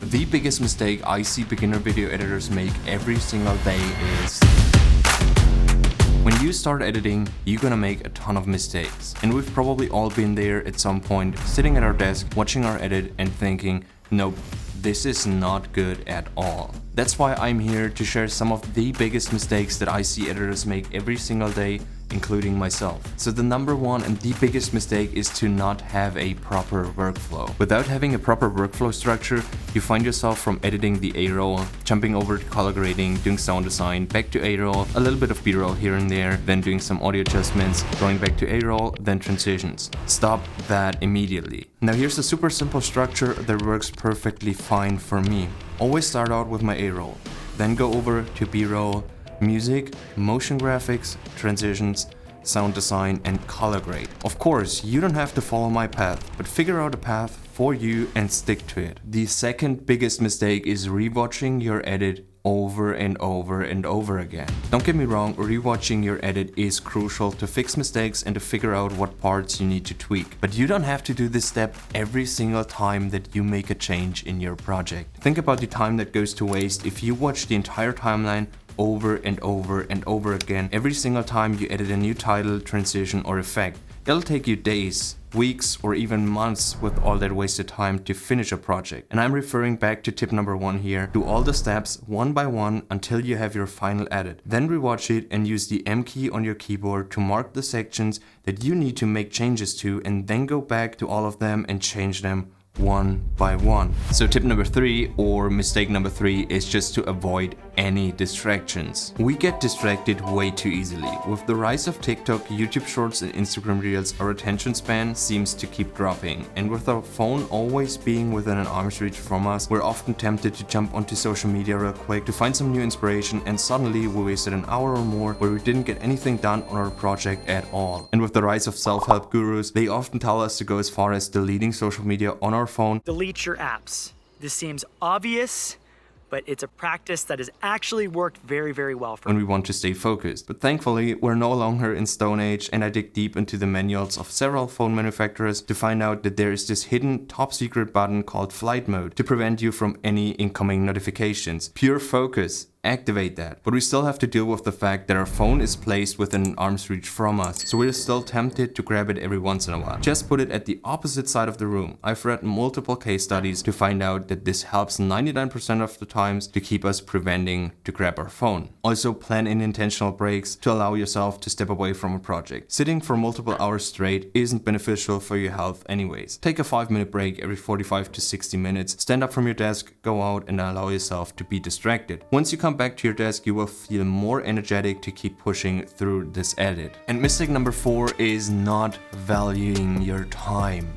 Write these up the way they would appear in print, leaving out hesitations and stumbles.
The biggest mistake I see beginner video editors make every single day is when you start editing, you're gonna make a ton of mistakes. And we've probably all been there at some point, sitting at our desk, watching our edit and thinking, nope, this is not good at all. That's why I'm here to share some of the biggest mistakes that I see editors make every single day, including myself. So the number one and the biggest mistake is to not have a proper workflow. Without having a proper workflow structure, you find yourself from editing the A-roll, jumping over to color grading, doing sound design, back to A-roll, a little bit of B-roll here and there, then doing some audio adjustments, going back to A-roll, then transitions. Stop that immediately. Now here's a super simple structure that works perfectly fine for me. Always start out with my A-roll, then go over to B-roll, music, motion graphics, transitions, sound design, and color grade. Of course, you don't have to follow my path, but figure out a path for you and stick to it. The second biggest mistake is rewatching your edit over and over and over again. Don't get me wrong, rewatching your edit is crucial to fix mistakes and to figure out what parts you need to tweak. But you don't have to do this step every single time that you make a change in your project. Think about the time that goes to waste if you watch the entire timeline over and over and over again every single time you edit a new title, transition, or effect. It'll take you days, weeks, or even months with all that wasted time to finish a project. And I'm referring back to tip number 1 here. Do all the steps one by one until you have your final edit. Then rewatch it and use the M key on your keyboard to mark the sections that you need to make changes to, and then go back to all of them and change them one by one. So tip number 3, or mistake number 3, is just to avoid any distractions. We get distracted way too easily. With the rise of TikTok, YouTube Shorts, and Instagram Reels, our attention span seems to keep dropping. And with our phone always being within an arm's reach from us, we're often tempted to jump onto social media real quick to find some new inspiration, and suddenly we wasted an hour or more where we didn't get anything done on our project at all. And with the rise of self-help gurus, they often tell us to go as far as deleting social media on our phone. Delete your apps. This seems obvious, but it's a practice that has actually worked very, very well for me when we want to stay focused. But thankfully, we're no longer in Stone Age, and I dig deep into the manuals of several phone manufacturers to find out that there is this hidden top secret button called flight mode to prevent you from any incoming notifications. Pure focus. Activate that. But we still have to deal with the fact that our phone is placed within an arm's reach from us, so we're still tempted to grab it every once in a while. Just put it at the opposite side of the room. I've read multiple case studies to find out that this helps 99% of the times to keep us preventing to grab our phone. Also, plan in intentional breaks to allow yourself to step away from a project. Sitting for multiple hours straight isn't beneficial for your health anyways. Take a 5-minute break every 45 to 60 minutes, stand up from your desk, go out, and allow yourself to be distracted. Once you come back to your desk, you will feel more energetic to keep pushing through this edit. And mistake number 4 is not valuing your time.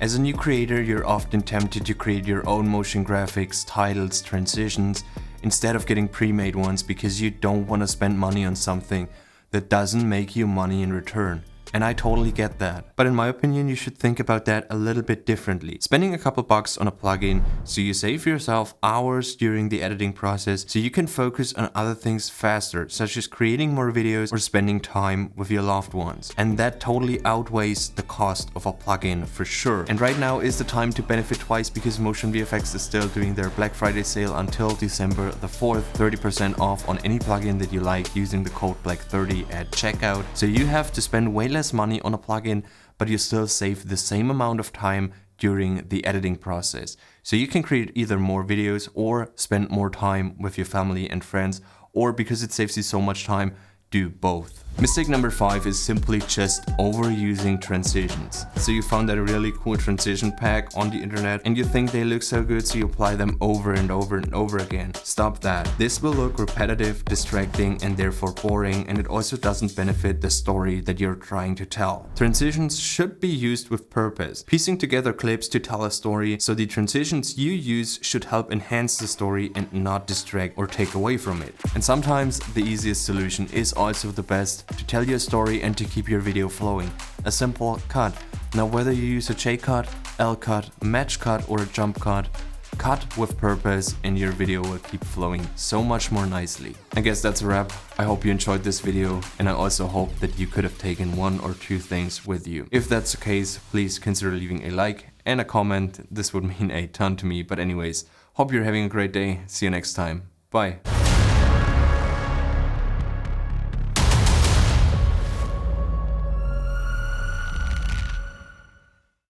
As a new creator, you're often tempted to create your own motion graphics, titles, transitions, instead of getting pre-made ones because you don't want to spend money on something that doesn't make you money in return. And I totally get that. But in my opinion, you should think about that a little bit differently. Spending a couple bucks on a plugin so you save yourself hours during the editing process so you can focus on other things faster, such as creating more videos or spending time with your loved ones. And that totally outweighs the cost of a plugin for sure. And right now is the time to benefit twice because MotionVFX is still doing their Black Friday sale until December the 4th, 30% off on any plugin that you like using the code BLACK30 at checkout. So you have to spend way less money on a plugin, but you still save the same amount of time during the editing process. So you can create either more videos or spend more time with your family and friends, or because it saves you so much time, do both. Mistake number 5 is simply just overusing transitions. So you found that really cool transition pack on the internet and you think they look so good, so you apply them over and over and over again. Stop that. This will look repetitive, distracting, and therefore boring, and it also doesn't benefit the story that you're trying to tell. Transitions should be used with purpose, piecing together clips to tell a story, so the transitions you use should help enhance the story and not distract or take away from it. And sometimes the easiest solution is also the best to tell your story and to keep your video flowing. A simple cut. Now whether you use a J-cut, L-cut, match cut, or a jump cut, cut with purpose and your video will keep flowing so much more nicely. I guess that's a wrap. I hope you enjoyed this video, and I also hope that you could have taken 1 or 2 things with you. If that's the case, please consider leaving a like and a comment. This would mean a ton to me, but anyways, Hope you're having a great day. See you next time. Bye.